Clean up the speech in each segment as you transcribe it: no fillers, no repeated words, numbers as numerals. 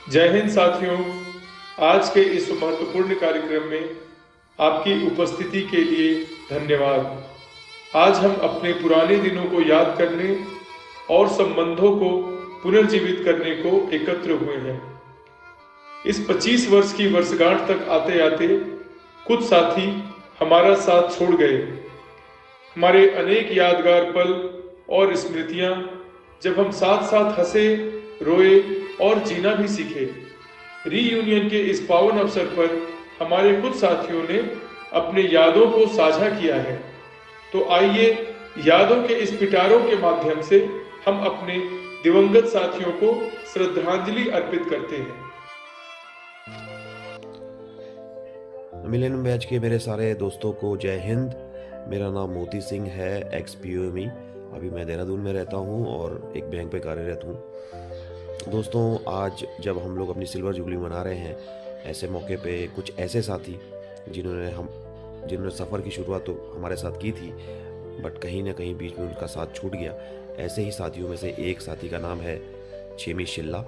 जय हिंद साथियों। आज के इस महत्वपूर्ण कार्यक्रम में आपकी उपस्थिति के लिए धन्यवाद। आज हम अपने पुराने दिनों को याद करने और संबंधों को पुनर्जीवित करने को एकत्र हुए हैं। इस 25 वर्ष की वर्षगांठ तक आते आते कुछ साथी हमारा साथ छोड़ गए। हमारे अनेक यादगार पल और स्मृतियां जब हम साथ साथ हंसे, रोए और जीना भी सीखे। रीयूनियन के इस पावन अवसर पर हमारे कुछ साथियों ने अपने यादों को साझा किया है। तो आइए यादों के इस पिटारों के माध्यम से हम अपने दिवंगत साथियों को श्रद्धांजलि अर्पित करते हैं। मिलेनियम बैच के मेरे सारे दोस्तों को जय हिंद। मेरा नाम मोती सिंह है, एक्स POME। अभी मैं देहरादून में रहता हूँ और एक बैंक पे कार्यरत हूँ। दोस्तों, आज जब हम लोग अपनी सिल्वर जुबली मना रहे हैं, ऐसे मौके पे कुछ ऐसे साथी जिन्होंने सफ़र की शुरुआत तो हमारे साथ की थी, बट कहीं ना कहीं बीच में उनका साथ छूट गया। ऐसे ही साथियों में से एक साथी का नाम है छेमी शिल्ला।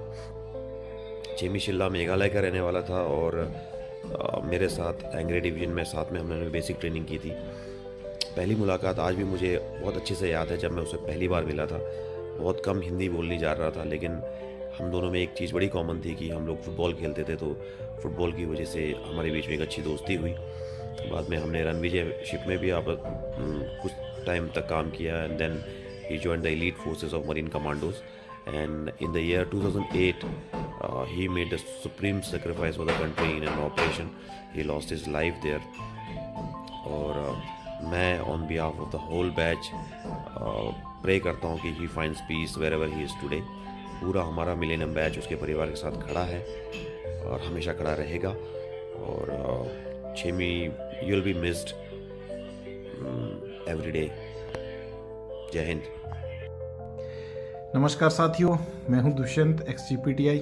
छेमी शिल्ला मेघालय का रहने वाला था और मेरे साथ एंग्रे डिवीज़न में साथ में हमने बेसिक ट्रेनिंग की थी। पहली मुलाकात आज भी मुझे बहुत अच्छे से याद है। जब मैं उसे पहली बार मिला था, बहुत कम हिंदी बोलनी जा रहा था, लेकिन हम दोनों में एक चीज़ बड़ी कॉमन थी कि हम लोग फुटबॉल खेलते थे, तो फुटबॉल की वजह से हमारे बीच में एक अच्छी दोस्ती हुई। बाद में हमने रणविजय शिप में भी कुछ टाइम तक काम किया, and then he joined the elite forces of marine commandos, and in the year 2008 he made a supreme sacrifice for the country in an operation. He lost his life there. और मैं on behalf of the whole batch pray करता हूँ कि he finds peace wherever he is today. पूरा हमारा millennium batch उसके परिवार के साथ खड़ा है और हमेशा खड़ा रहेगा। और छेमी, you will be missed every day. जय हिंद। नमस्कार साथियों, मैं हूं दुष्यंत, XGPTI।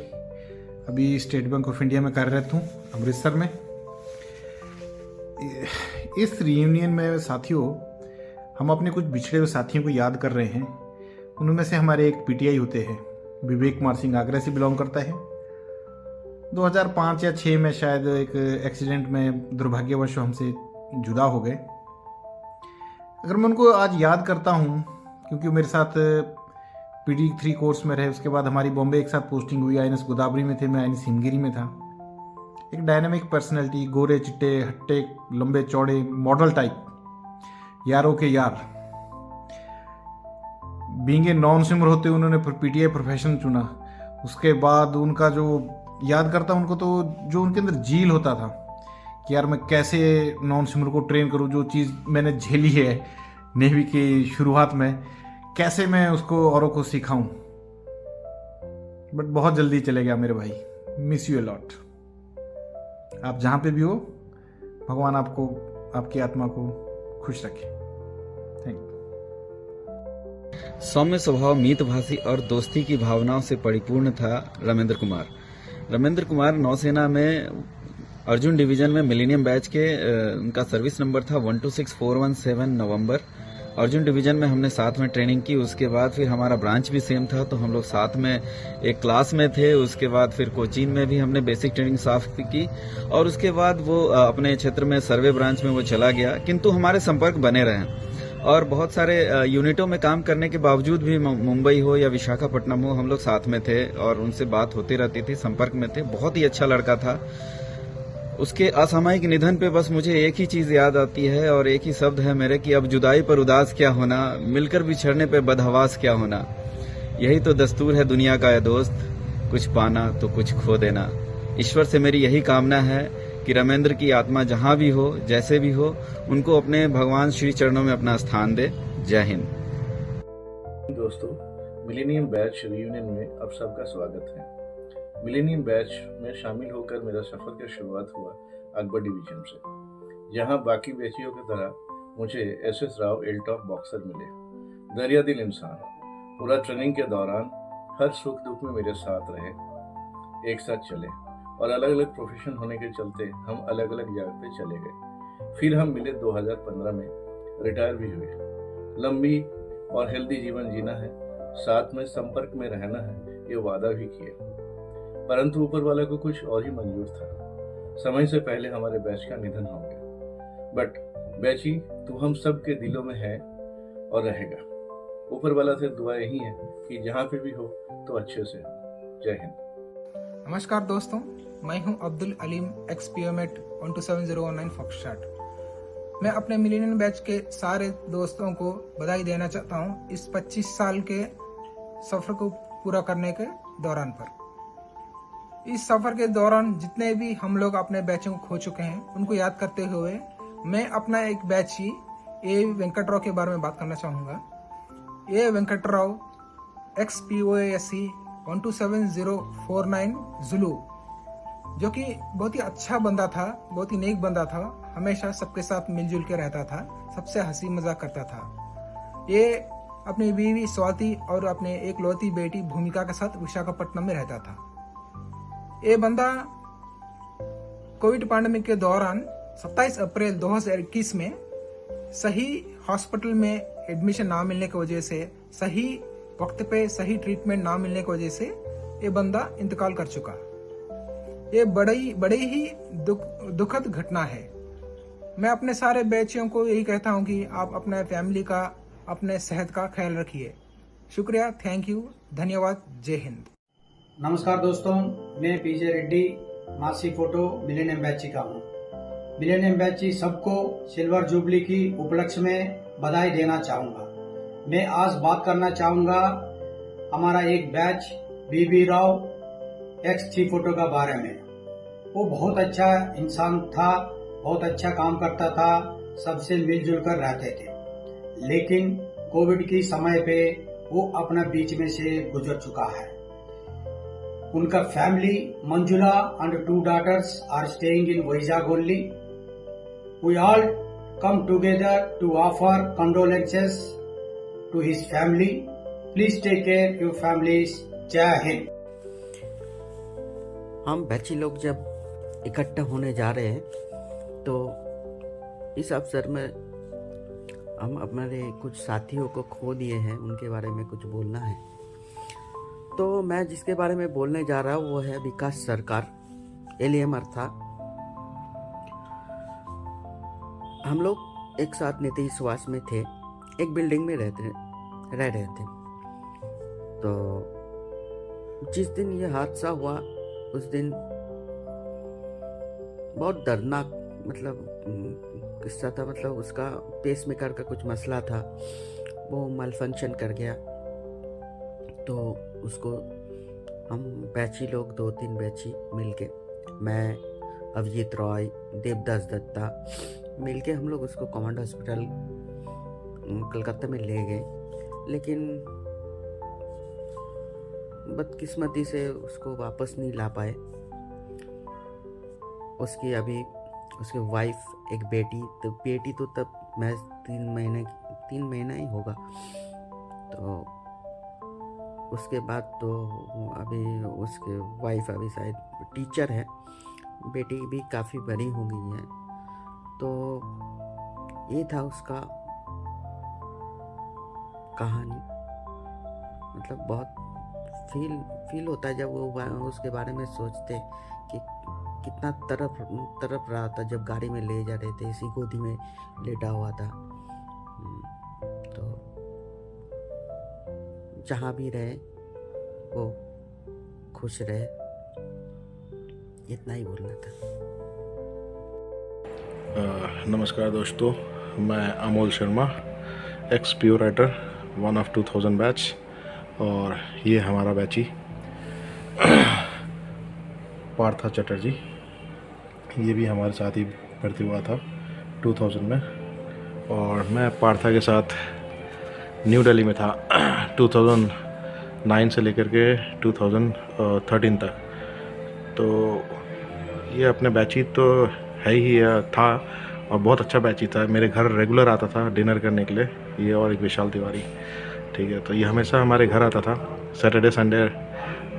अभी स्टेट बैंक ऑफ इंडिया में कार्यरत हूं, अमृतसर में। इस रीयूनियन में साथियों, हम अपने कुछ बिछड़े हुए साथियों को याद कर रहे हैं। उनमें से हमारे एक PTI होते हैं, विवेक कुमार सिंह, आगरा से बिलोंग करता है। 2005 या 6 में शायद एक एक्सीडेंट में दुर्भाग्यवश हमसे जुदा हो गए। अगर मैं उनको आज याद करता हूं, क्योंकि मेरे साथ PD3 कोर्स में रहे, उसके बाद हमारी बॉम्बे एक साथ पोस्टिंग हुई। INS गोदावरी में थे, मैं INS हिमगिरी में था। एक डायनामिक पर्सनैलिटी, गोरे चिट्टे हट्टे, लंबे चौड़े, मॉडल टाइप, यारों के यार। बीइंग ए नॉन स्विमर होते उन्होंने PTI प्रोफेशन चुना। उसके बाद उनका जो याद करता उनको, तो जो उनके अंदर जील होता था कि यार मैं कैसे नॉन स्विमर को ट्रेन करूँ। जो चीज़ मैंने झेली है नेवी की शुरुआत में, कैसे मैं उसको औरों को सिखाऊं। बट बहुत जल्दी चले गया मेरे भाई। Miss you a lot. आप जहां पे भी हो, भगवान आपको, आपकी आत्मा को खुश रखे। Thank you. सौम्य स्वभाव, मितभाषी और दोस्ती की भावनाओं से परिपूर्ण था रमेंद्र कुमार। रमेंद्र कुमार नौसेना में अर्जुन डिवीजन में मिलेनियम बैच के उनका सर्विस नंबर था 126417 नवंबर। अर्जुन डिवीजन में हमने साथ में ट्रेनिंग की। उसके बाद फिर हमारा ब्रांच भी सेम था, तो हम लोग साथ में एक क्लास में थे। उसके बाद फिर कोचीन में भी हमने बेसिक ट्रेनिंग साथ की, और उसके बाद वो अपने क्षेत्र में सर्वे ब्रांच में वो चला गया, किंतु हमारे संपर्क बने रहे। और बहुत सारे यूनिटों में काम करने के बावजूद भी, मुंबई हो या विशाखापट्टनम हो, हम लोग साथ में थे और उनसे बात होती रहती थी, संपर्क में थे। बहुत ही अच्छा लड़का था। उसके असामयिक निधन पे बस मुझे एक ही चीज याद आती है और एक ही शब्द है मेरे, कि अब जुदाई पर उदास क्या होना, मिलकर बिछड़ने पे बदहवास क्या होना। यही तो दस्तूर है दुनिया का, ये दोस्त, कुछ पाना तो कुछ खो देना। ईश्वर से मेरी यही कामना है कि रमेंद्र की आत्मा जहां भी हो, जैसे भी हो, उनको अपने भगवान श्री चरणों में अपना स्थान दे। जय हिंद। दोस्तों, मिलेनियम बैच रियूनियन में आप सबका स्वागत है। मिलेनियम बैच में शामिल होकर मेरा सफर की शुरुआत हुआ अकबर डिवीजन से, जहां बाकी बैचियों की तरह मुझे SS राव एल्टॉप बॉक्सर मिले। दरिया दिल इंसान, पूरा ट्रेनिंग के दौरान हर सुख दुख में मेरे साथ रहे, एक साथ चले, और अलग अलग प्रोफेशन होने के चलते हम अलग अलग जगह पे चले गए। फिर हम मिले 2015 में, रिटायर भी हुए। लंबी और हेल्दी जीवन जीना है, साथ में संपर्क में रहना है, ये वादा भी किया। परंतु ऊपर वाला को कुछ और ही मंजूर था। समय से पहले हमारे बैच का निधन हो गया। बट बैची, तू हम सब के दिलों में है और रहेगा। ऊपर वाला से दुआ यही है कि जहाँ पे भी हो तो अच्छे से हो। जय हिंद। नमस्कार दोस्तों, मैं हूं अब्दुल अलीम, एक्स-PO-MET 127019 फॉक्सट्रॉट। मैं अपने मिलेनियम बैच के सारे दोस्तों को बधाई देना चाहता हूं इस 25 साल के सफर को पूरा करने के दौरान पर। इस सफर के दौरान जितने भी हम लोग अपने बैचों को खो चुके हैं, उनको याद करते हुए मैं अपना एक बैची ए वेंकटराव के बारे में बात करना चाहूँगा। ए वेंकटराव एक्स-POASE 127049 जुलू, जो कि बहुत ही अच्छा बंदा था, बहुत ही नेक बंदा था, हमेशा सबके साथ मिलजुल के रहता था, सबसे हंसी मजाक करता था। ये अपनी बीवी स्वाति और अपने एक लौती बेटी भूमिका के साथ विशाखापट्टनम में रहता था। ये बंदा कोविड पैंडेमिक के दौरान 27 अप्रैल 2021 में सही हॉस्पिटल में एडमिशन ना मिलने की वजह से, सही वक्त पे सही ट्रीटमेंट ना मिलने की वजह से ये बंदा इंतकाल कर चुका। ये बड़ी ही दुखद घटना है। मैं अपने सारे बैचियों को यही कहता हूं कि आप अपने फैमिली का, अपने सेहत का ख्याल रखिए। शुक्रिया, थैंक यू, धन्यवाद, जय हिंद। नमस्कार दोस्तों, मैं पीजे रेड्डी, मासी फोटो मिलेनियम बैची का हूँ। मिलेनियम बैची सबको सिल्वर जुबली की उपलक्ष्य में बधाई देना चाहूँगा। मैं आज बात करना चाहूँगा हमारा एक बैच बीबी राव एक्स-3 फोटो का बारे में। वो बहुत अच्छा इंसान था, बहुत अच्छा काम करता था, सबसे मिलजुल कर रहते थे। लेकिन कोविड की समय पे वो अपना बीच में से गुजर चुका है। उनका family Manjula and 2 daughters are staying in Vizag only. We all come together to offer condolences to his family. Please take care your families. जय हिंद। हम बैची लोग जब इकट्ठा होने जा रहे हैं तो इस अवसर में हम अपने कुछ साथियों को खो दिए हैं, उनके बारे में कुछ बोलना है। तो मैं जिसके बारे में बोलने जा रहा हूँ वो है विकास सरकार, एलियमर था। हम लोग एक साथ नीतीश वास में थे, एक बिल्डिंग में रह रहे थे। तो जिस दिन ये हादसा हुआ उस दिन बहुत दर्दनाक किस्सा था। उसका पेसमेकर का कुछ मसला था, वो मालफंक्शन कर गया। तो उसको हम बैची लोग 2-3 बैची मिलके, मैं, अभिजीत रॉय, देवदास दत्ता मिलके हम लोग उसको कमांड हॉस्पिटल कलकत्ता में ले गए। लेकिन बदकिस्मती से उसको वापस नहीं ला पाए। उसकी वाइफ, एक बेटी तो तब मैं 3 महीना ही होगा। तो उसके बाद तो अभी उसके वाइफ अभी शायद टीचर है, बेटी भी काफ़ी बड़ी हो गई है। तो ये था उसका कहानी। बहुत फील होता है जब वो उसके बारे में सोचते कि कितना तरफ रहा था जब गाड़ी में ले जा रहे थे, इसी गोदी में लेटा हुआ था। तो जहाँ भी रहे वो खुश रहे, इतना ही बोलना था। नमस्कार दोस्तों, मैं Amol Sharma, ex PO writer 1 of 2000 batch, और ये हमारा बैची पार्था चटर्जी। ये भी हमारे साथ ही भर्ती हुआ था 2000 में, और मैं पार्था के साथ न्यू दिल्ली में था 2009 से लेकर के 2013 तक। तो ये अपने बैची तो है ही था, और बहुत अच्छा बैची था। मेरे घर रेगुलर आता था डिनर करने के लिए, ये और एक विशाल तिवारी, ठीक है। तो ये हमेशा हमारे घर आता था सैटरडे संडे,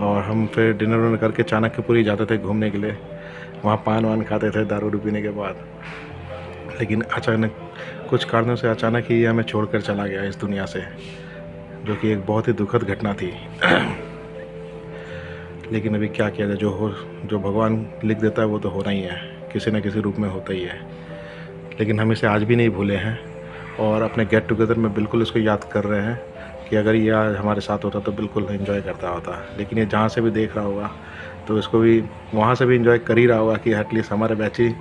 और हम फिर डिनर विनर करके चाणक्यपुरी जाते थे घूमने के लिए। वहाँ पान वान खाते थे दारू पीने के बाद। लेकिन अचानक कुछ कारणों से अचानक ही ये हमें छोड़कर चला गया इस दुनिया से, जो कि एक बहुत ही दुखद घटना थी। लेकिन अभी क्या किया जाए, जो भगवान लिख देता है वो तो होना ही है, किसी न किसी रूप में होता ही है। लेकिन हम इसे आज भी नहीं भूले हैं और अपने गेट टुगेदर में बिल्कुल इसको याद कर रहे हैं कि अगर ये आज हमारे साथ होता तो बिल्कुल एंजॉय करता होता। लेकिन ये जहाँ से भी देख रहा होगा तो इसको भी वहाँ से भी एंजॉय कर ही रहा होगा कि एटलीस्ट हमारे बैची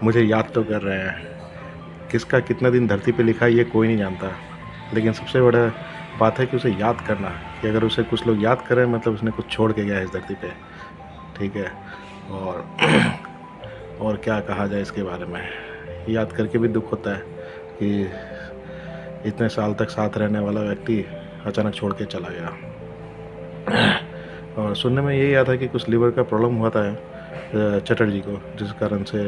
मुझे याद तो कर रहे हैं। किसका कितना दिन धरती पे लिखा है ये कोई नहीं जानता, लेकिन सबसे बड़ा बात है कि उसे याद करना, कि अगर उसे कुछ लोग याद करें मतलब उसने कुछ छोड़ के गया है इस धरती पे, ठीक है। और क्या कहा जाए इसके बारे में, याद करके भी दुख होता है कि इतने साल तक साथ रहने वाला व्यक्ति अचानक छोड़ के चला गया। और सुनने में यही आया था कि कुछ लीवर का प्रॉब्लम हुआ था चटर्जी को, जिस कारण से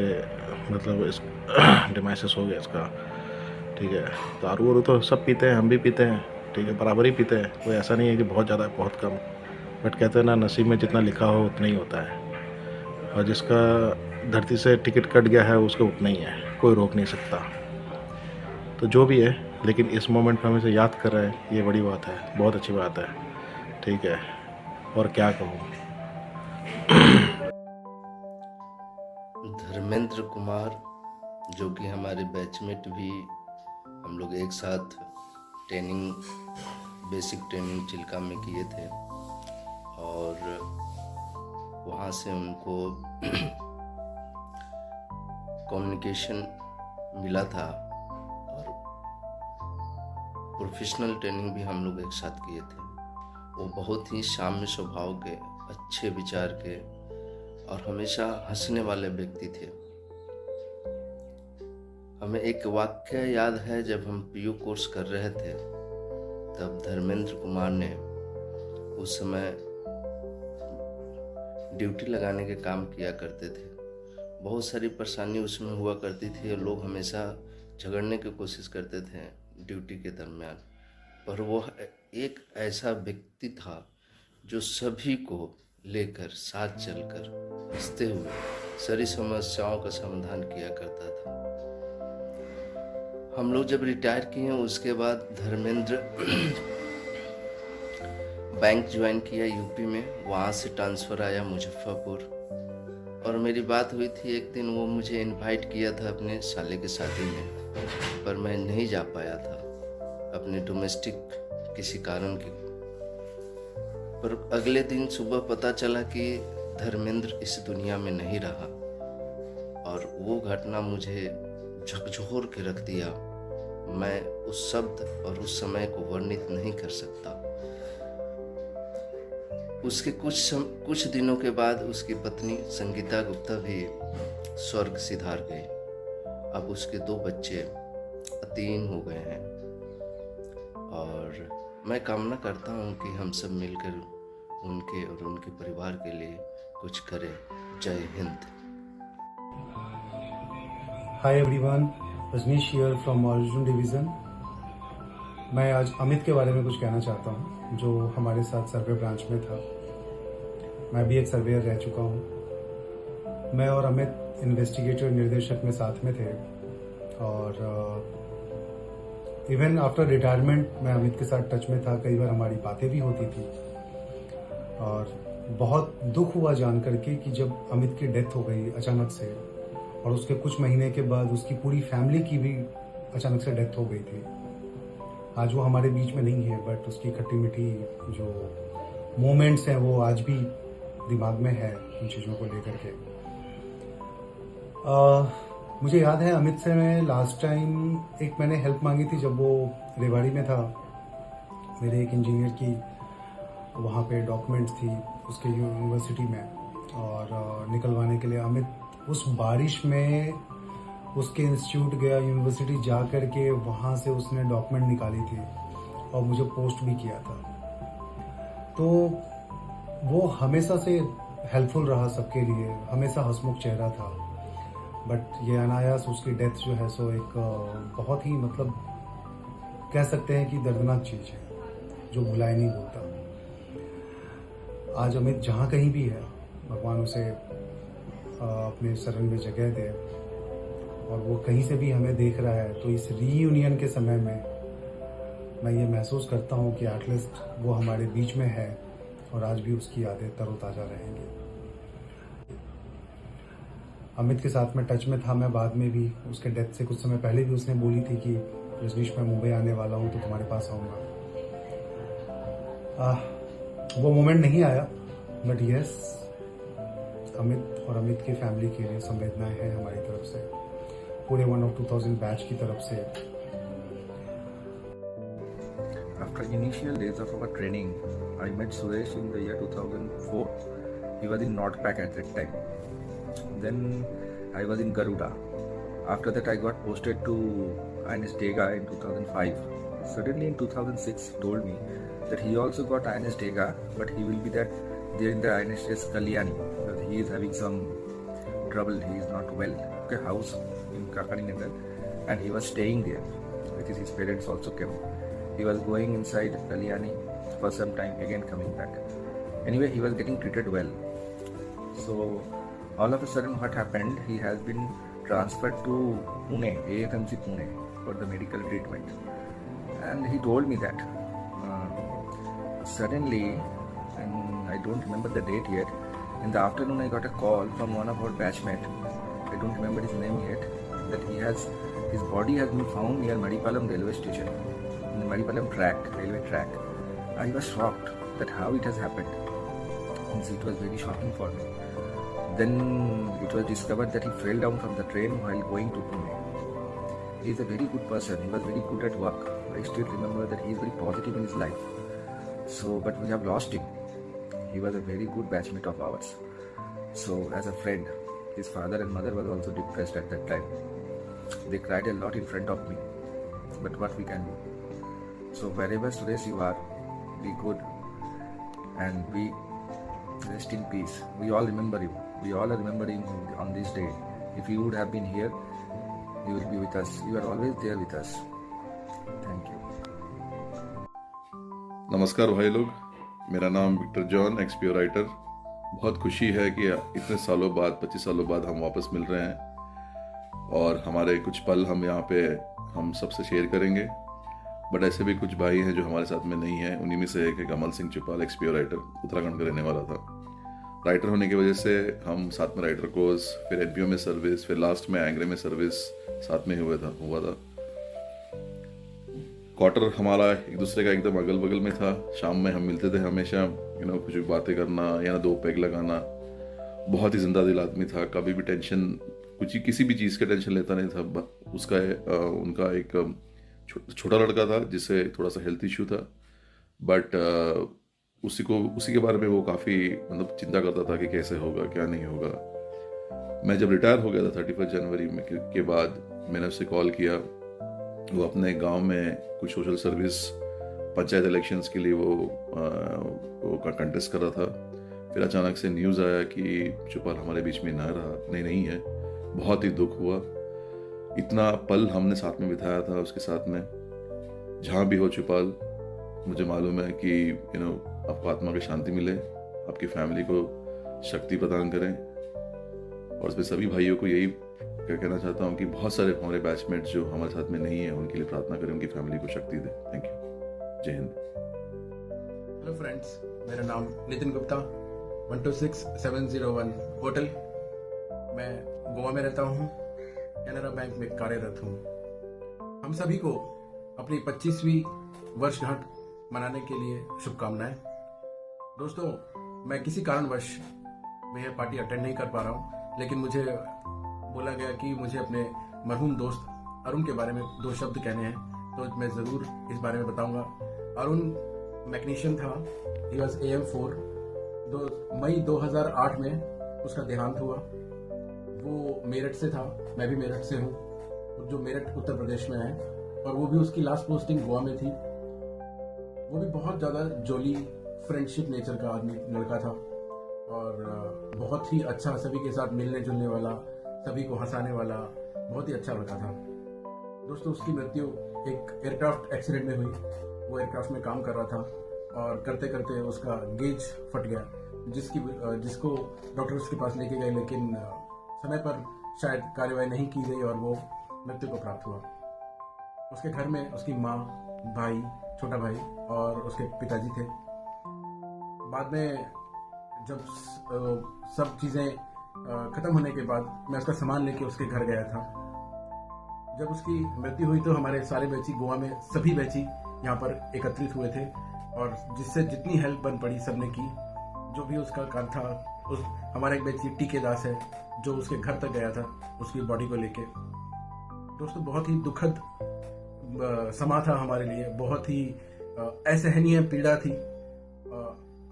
मतलब इस डिमाइसिस हो गया इसका, ठीक है। दारू वारू तो सब पीते हैं, हम भी पीते हैं, ठीक है, बराबर ही पीते हैं, कोई ऐसा नहीं है कि बहुत ज़्यादा बहुत कम। बट कहते हैं ना, नसीब में जितना लिखा हो उतना ही होता है, और जिसका धरती से टिकट कट गया है उसको उतना ही है, कोई रोक नहीं सकता। तो जो भी है, लेकिन इस मोमेंट में हम इसे याद कर रहे हैं, ये बड़ी बात है, बहुत अच्छी बात है, ठीक है। और क्या कहूँ। धर्मेंद्र कुमार, जो कि हमारे बैचमेट भी, हम लोग एक साथ ट्रेनिंग, बेसिक ट्रेनिंग चिल्का में किए थे, और वहाँ से उनको कम्युनिकेशन मिला था, और प्रोफेशनल ट्रेनिंग भी हम लोग एक साथ किए थे। वो बहुत ही साम्य स्वभाव के, अच्छे विचार के और हमेशा हंसने वाले व्यक्ति थे। हमें एक वाक्य याद है, जब हम पीयू कोर्स कर रहे थे तब धर्मेंद्र कुमार ने उस समय ड्यूटी लगाने के काम किया करते थे। बहुत सारी परेशानी उसमें हुआ करती थी और लोग हमेशा झगड़ने की कोशिश करते थे ड्यूटी के दरमियान, पर वह एक ऐसा व्यक्ति था जो सभी को लेकर साथ चलकर हंसते हुए सारी समस्याओं का समाधान किया करता था। हम लोग जब रिटायर किए उसके बाद धर्मेंद्र बैंक ज्वाइन किया यूपी में, वहाँ से ट्रांसफ़र आया मुजफ्फरपुर, और मेरी बात हुई थी एक दिन। वो मुझे इनवाइट किया था अपने साले के शादी में, पर मैं नहीं जा पाया था अपने डोमेस्टिक किसी कारण के। पर अगले दिन सुबह पता चला कि धर्मेंद्र इस दुनिया में नहीं रहा, और वो घटना मुझे झकझोर के रख दिया। मैं उस शब्द और उस समय को वर्णित नहीं कर सकता। उसके कुछ दिनों के बाद उसकी पत्नी संगीता गुप्ता भी स्वर्ग सिधार गई। अब उसके 2 बच्चे अतीन हो गए हैं, और मैं कामना करता हूँ कि हम सब मिलकर उनके और उनके परिवार के लिए कुछ करें। जय हिंद। Hi everyone, Rajneesh here from Arjun division. मैं आज अमित के बारे में कुछ कहना चाहता हूँ, जो हमारे साथ सर्वे ब्रांच में था। मैं भी एक सर्वेयर रह चुका हूँ। मैं और अमित इन्वेस्टिगेटर निर्देशक में साथ में थे, और इवन आफ्टर रिटायरमेंट मैं अमित के साथ टच में था। कई बार हमारी बातें भी होती थी, और बहुत दुख हुआ जान करके कि जब अमित की डेथ हो गई अचानक से, और उसके कुछ महीने के बाद उसकी पूरी फैमिली की भी अचानक से डेथ हो गई थी। आज वो हमारे बीच में नहीं है, बट उसकी खट्टी मीठी जो मोमेंट्स हैं वो आज भी दिमाग में है उन चीज़ों को लेकर के। मुझे याद है अमित से मैं लास्ट टाइम एक मैंने हेल्प मांगी थी जब वो रेवाड़ी में था। मेरे एक इंजीनियर की वहाँ पे डॉक्यूमेंट्स थी उसके यूनिवर्सिटी में, और निकलवाने के लिए अमित उस बारिश में उसके इंस्टीट्यूट गया, यूनिवर्सिटी जा कर के वहाँ से उसने डॉक्यूमेंट निकाली थी और मुझे पोस्ट भी किया था। तो वो हमेशा से हेल्पफुल रहा सबके लिए, हमेशा हंसमुख चेहरा था। बट ये अनायास उसकी डेथ जो है सो एक बहुत ही मतलब कह सकते हैं कि दर्दनाक चीज़ है जो भुलाए नहीं भूलता। आज अमित जहाँ कहीं भी है, भगवान उसे अपने शरण में जगह दे, और वो कहीं से भी हमें देख रहा है तो इस रीयूनियन के समय में मैं ये महसूस करता हूँ कि एटलीस्ट वो हमारे बीच में है, और आज भी उसकी यादें तरोताज़ा रहेंगी। अमित के साथ में टच में था मैं बाद में भी, उसके डेथ से कुछ समय पहले भी उसने बोली थी कि रजनीश मैं मुंबई आने वाला हूँ तो तुम्हारे पास आऊँगा। वो मोमेंट नहीं आया, बट यस, अमित और अमित की फैमिली के लिए संवेदनाएं हैं हमारी तरफ से, पूरे 1 of 2000 बैच की तरफ से। After initial days of our training, I met Suresh in the year 2004. He was in NORDPAC at that time. Then I was in Garuda. After that I got posted to INS Dega in 2005. Suddenly in 2006 he told me that he also got INS Dega, but he will be there in the INS Kalyani because he is having some trouble. He is not well. Okay, house in Kakani Nagar, and he was staying there. Which is his parents also came. He was going inside Kalyani for some time, again coming back. Anyway, he was getting treated well. So all of a sudden what happened, he has been transferred to Pune, AFMC Pune, for the medical treatment. And he told me that suddenly, and I don't remember the date yet, in the afternoon I got a call from one of our batchmates, I don't remember his name yet, that his body has been found near Maripalam railway station, in the Maripalam railway track. I was shocked that how it has happened. Means it was very shocking for me. Then it was discovered that he fell down from the train while going to Pune. He is a very good person. He was very good at work. I still remember that he is very positive in his life. So, but we have lost him. He was a very good batchmate of ours. So, as a friend, his father and mother were also depressed at that time. They cried a lot in front of me. But what we can do? So, wherever Suresh you are, be good and be rest in peace. We all remember you. We all are remembering him on this day. If you would have been here, you will be with us. You are always there with us. Thank you. नमस्कार भाई लोग, मेरा नाम Victor John, एक्सपीओ writer. बहुत खुशी है कि इतने सालों बाद, 25 सालों बाद हम वापस मिल रहे हैं और हमारे कुछ पल हम यहाँ पे हम सबसे शेयर करेंगे। बट ऐसे भी कुछ भाई हैं जो हमारे साथ में नहीं हैं। उन्हीं में से एक है कमल सिंह चुपाल, एक्सपीओ राइटर, उत्तराखंड का रहने वाला था। राइटर होने की वजह से हम साथ में राइटर कोर्स, फिर एनपीओ में सर्विस, फिर लास्ट में एंग्रे में सर्विस साथ में हुआ था। क्वार्टर हमारा एक दूसरे का एकदम अगल बगल में था। शाम में हम मिलते थे हमेशा, कुछ भी बातें करना या 2 पैग लगाना। बहुत ही जिंदा दिल आदमी था, कभी भी टेंशन, किसी भी चीज़ का टेंशन लेता नहीं था। उनका एक छोटा लड़का था जिससे थोड़ा सा हेल्थ इशू था, बट उसी के बारे में वो काफ़ी चिंता करता था कि कैसे होगा, क्या नहीं होगा। मैं जब रिटायर हो गया था 31 जनवरी में के बाद, मैंने उससे कॉल किया। वो अपने गांव में कुछ सोशल सर्विस, पंचायत इलेक्शंस के लिए वो कंटेस्ट कर रहा था। फिर अचानक से न्यूज़ आया कि चुपाल हमारे बीच में नहीं है। बहुत ही दुख हुआ। इतना पल हमने साथ में बिताया था उसके साथ में। जहाँ भी हो चुपाल, मुझे मालूम है कि आपको आत्मा की शांति मिले, आपकी फैमिली को शक्ति प्रदान करें। और उसमें सभी भाइयों को यही कहना चाहता हूँ कि बहुत सारे हमारे बैचमेट्स जो हमारे साथ में नहीं है, उनके लिए प्रार्थना करें, उनकी फैमिली को शक्ति दे। Thank you. जय हिंद। हेलो फ्रेंड्स, मेरा नाम नितिन गुप्ता, 126701 होटल। मैं गोवा में रहता हूँ, कैनरा बैंक में कार्यरत हूँ। हम सभी को अपनी 25वीं वर्षगांठ मनाने के लिए शुभकामनाएं। दोस्तों, मैं किसी कारणवश मैं यह पार्टी अटेंड नहीं कर पा रहा हूँ, लेकिन मुझे बोला गया कि मुझे अपने मरहूम दोस्त अरुण के बारे में 2 शब्द कहने हैं, तो मैं ज़रूर इस बारे में बताऊंगा। अरुण मैग्नीशियन था, ही वॉज AM4। मई 2008 में उसका देहांत हुआ। वो मेरठ से था, मैं भी मेरठ से हूँ, जो मेरठ उत्तर प्रदेश में है, और वो भी उसकी लास्ट पोस्टिंग गोवा में थी। वो भी बहुत ज़्यादा जोली, फ्रेंडशिप नेचर का आदमी लड़का था और बहुत ही अच्छा, सभी के साथ मिलने जुलने वाला, सभी को हंसाने वाला, बहुत ही अच्छा लड़का था। दोस्तों, उसकी मृत्यु एक एयरक्राफ्ट एक्सीडेंट में हुई। वो एयरक्राफ्ट में काम कर रहा था और करते करते उसका गेज फट गया, जिसको डॉक्टर उसके पास लेके गए, लेकिन समय पर शायद कार्रवाई नहीं की गई और वो मृत्यु को प्राप्त हुआ। उसके घर में उसकी माँ, भाई, छोटा भाई और उसके पिताजी थे। बाद में जब सब चीज़ें ख़त्म होने के बाद मैं उसका सामान लेके उसके घर गया था। जब उसकी मृत्यु हुई तो हमारे सारे बैची गोवा में सभी बैची यहाँ पर एकत्रित हुए थे और जिससे जितनी हेल्प बन पड़ी सबने की। जो भी उसका काम था, उस हमारा एक बैची टीके दास है जो उसके घर तक गया था उसकी बॉडी को लेके। दोस्तों, बहुत ही दुखद समा था हमारे लिए, बहुत ही असहनीय पीड़ा थी।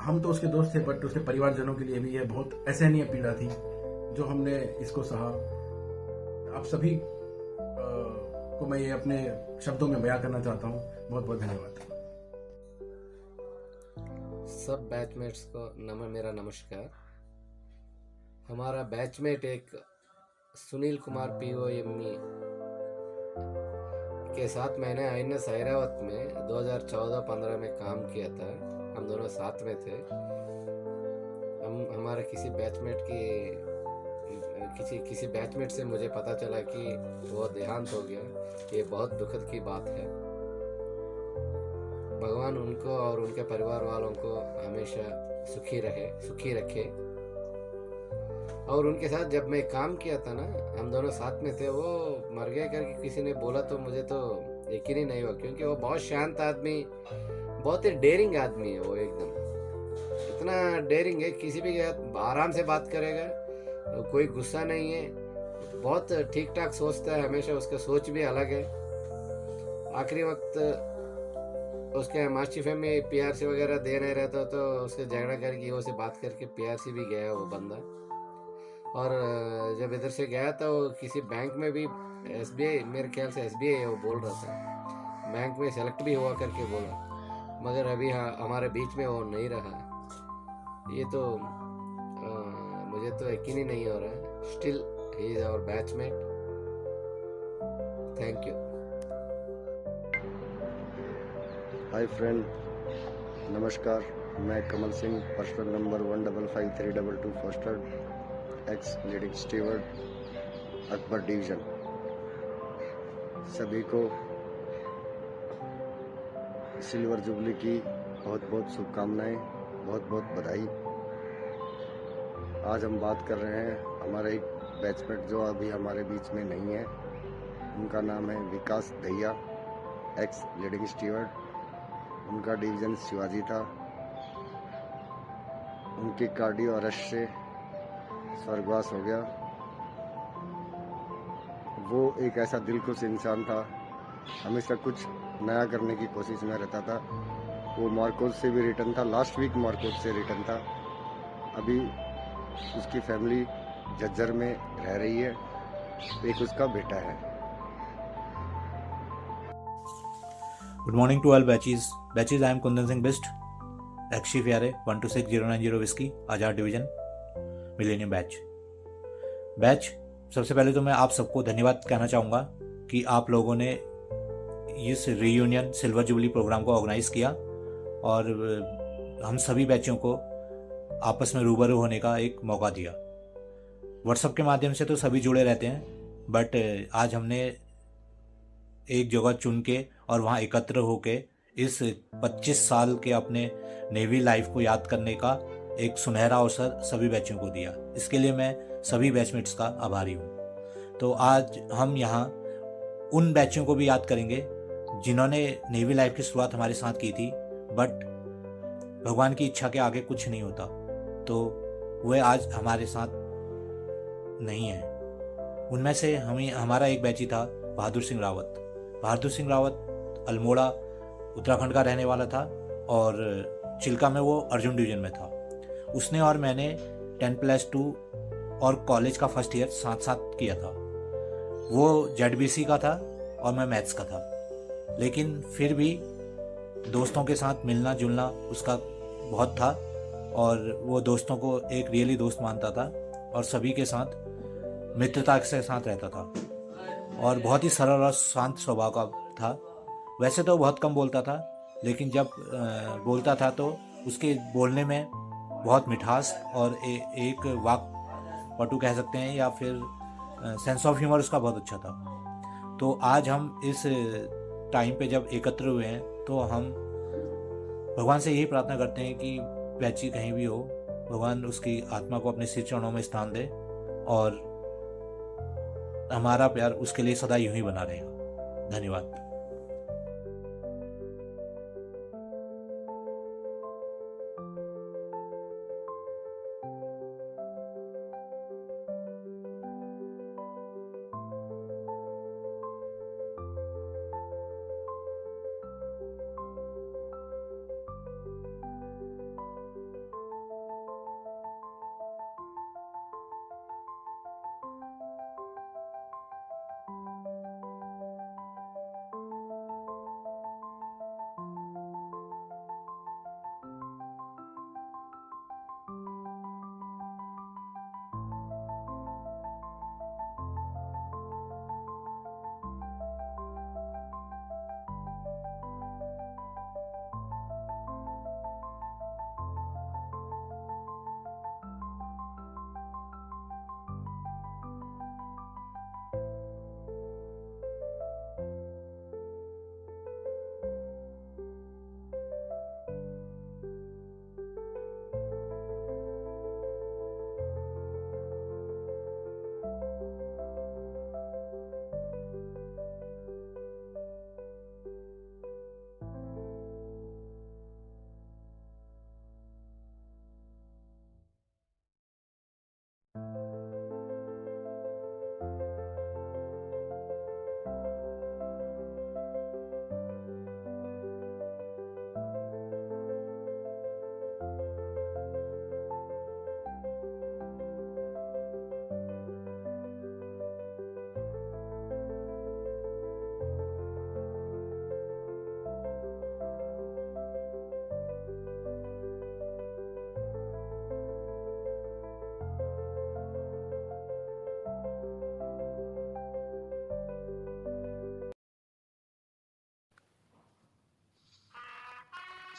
हम तो उसके दोस्त थे, बट उसके परिवारजनों के लिए भी यह बहुत असहनीय पीड़ा थी जो हमने इसको सहा। आप सभी को मैं ये अपने शब्दों में बयां करना चाहता हूँ। बहुत बहुत धन्यवाद। सब बैचमेट्स को मेरा नमस्कार। हमारा बैचमेट एक सुनील कुमार POME के साथ मैंने INS ऐरावत में 2014-15 में काम किया था। हम दोनों साथ में थे। हमारे किसी बैचमेट से मुझे पता चला कि वो देहांत हो गया। ये बहुत दुखद की बात है। भगवान उनको और उनके परिवार वालों को हमेशा सुखी रखे। और उनके साथ जब मैं काम किया था ना, हम दोनों साथ में थे। वो मर गया करके किसी ने बोला तो मुझे तो यकीन ही नहीं हुआ, क्योंकि वो बहुत शांत आदमी, बहुत ही डेयरिंग आदमी है। वो एकदम इतना डेयरिंग है, किसी भी आराम से बात करेगा, कोई गुस्सा नहीं है, बहुत ठीक ठाक सोचता है हमेशा। उसका सोच भी अलग है। आखिरी वक्त उसके मास्टिफे में PRC वगैरह दे नहीं रहता तो उसके झगड़ा करके वो से बात करके PRC भी गया वो बंदा। और जब इधर से गया था वो किसी बैंक में भी SBI, मेरे ख्याल से SBI है वो बोल रहा था, बैंक में सेलेक्ट भी हुआ करके बोला। मगर अभी हमारे बीच में वो नहीं रहा। ये तो मुझे तो यकीन ही नहीं हो रहा। Still he is our batchmate. Thank you. Hi friend, नमस्कार। मैं Kamal Singh, personal number 155322 Foster, ex leading steward, Akbar division. सभी को सिल्वर जुबली की बहुत बहुत शुभकामनाएं, बहुत बहुत बधाई। आज हम बात कर रहे हैं हमारे एक बैचमेट जो अभी हमारे बीच में नहीं है। उनका नाम है विकास दहिया, एक्स लीडिंग स्टीवर्ड। उनका डिवीज़न शिवाजी था। उनकी कार्डियो अरेस्ट से स्वर्गवास हो गया। वो एक ऐसा दिलखुश इंसान था, हमेशा कुछ नया करने की कोशिश में रहता था। वो मार्कोज से भी रिटर्न था, लास्ट वीक मार्कोज से रिटर्न था। अभी उसकी फैमिली झज्जर में रह रही है। एक उसका बेटा है। Good morning to all batches. I am Kundan Singh Best, ex-chief यारे 126090 whiskey, आजाद डिवीजन, मिलेनियम बैच। सबसे पहले तो मैं आप सबको धन्यवाद कहना चाहूँगा कि आप लोगों ने इस रीयूनियन सिल्वर जुबली प्रोग्राम को ऑर्गेनाइज किया और हम सभी बैचों को आपस में रूबरू होने का एक मौका दिया। व्हाट्सएप के माध्यम से तो सभी जुड़े रहते हैं, बट आज हमने एक जगह चुन के और वहाँ एकत्र होके इस 25 साल के अपने नेवी लाइफ को याद करने का एक सुनहरा अवसर सभी बैचों को दिया। इसके लिए मैं सभी बैचमेट्स का आभारी हूँ। तो आज हम यहाँ उन बैचों को भी याद करेंगे जिन्होंने नेवी लाइफ की शुरुआत हमारे साथ की थी, बट भगवान की इच्छा के आगे कुछ नहीं होता, तो वह आज हमारे साथ नहीं है। उनमें से हमारा एक बैची था बहादुर सिंह रावत अल्मोड़ा उत्तराखंड का रहने वाला था और चिल्का में वो अर्जुन डिवीजन में था। उसने और मैंने 10+2 और कॉलेज का फर्स्ट ईयर साथ साथ किया था। वो ZBC का था और मैं मैथ्स का था, लेकिन फिर भी दोस्तों के साथ मिलना जुलना उसका बहुत था और वो दोस्तों को एक रियली दोस्त मानता था और सभी के साथ मित्रता के साथ रहता था और बहुत ही सरल और शांत स्वभाव का था। वैसे तो बहुत कम बोलता था, लेकिन जब बोलता था तो उसके बोलने में बहुत मिठास और एक वाक पटु कह सकते हैं या फिर सेंस ऑफ ह्यूमर उसका बहुत अच्छा था। तो आज हम इस टाइम पे जब एकत्र हुए हैं तो हम भगवान से यही प्रार्थना करते हैं कि बैची कहीं भी हो, भगवान उसकी आत्मा को अपने सिर चरणों में स्थान दे और हमारा प्यार उसके लिए सदा यूं ही बना रहेगा। धन्यवाद।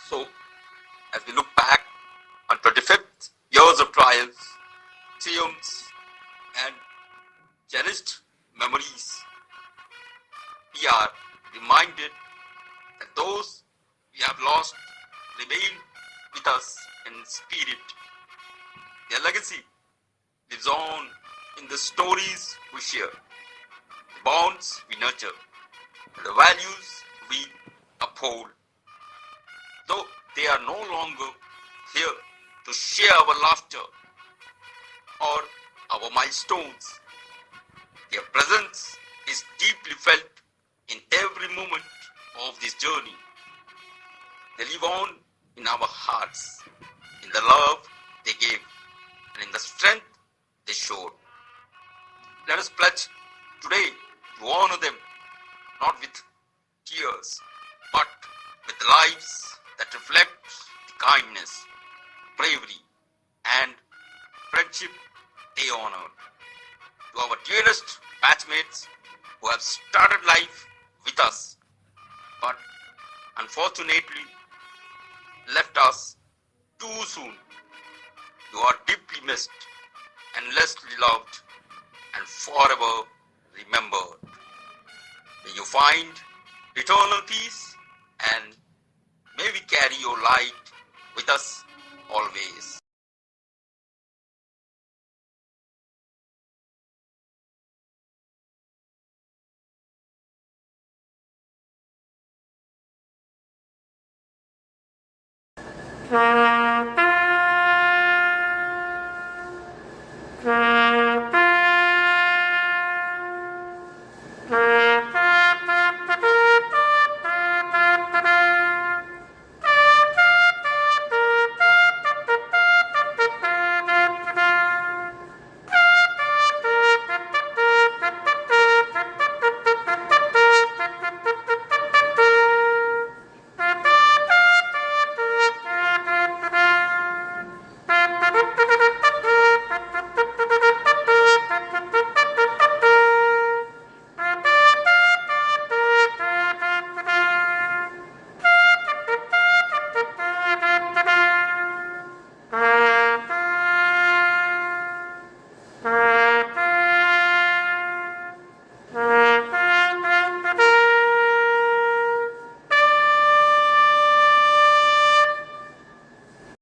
So, as we look back on 25th years of trials, triumphs, and cherished memories, we are reminded that those we have lost remain with us in spirit. Their legacy lives on in the stories we share, the bonds we nurture, and the values we uphold. Though they are no longer here to share our laughter or our milestones, their presence is deeply felt in every moment of this journey. They live on in our hearts, in the love they gave, and in the strength they showed. Let us pledge today to honor them, not with tears, but with lives that reflect the kindness, bravery, and friendship they honored. To our dearest batchmates who have started life with us, but unfortunately left us too soon, you are deeply missed, endlessly loved, and forever remembered. May you find eternal peace, and may we carry your light with us always. Thank you.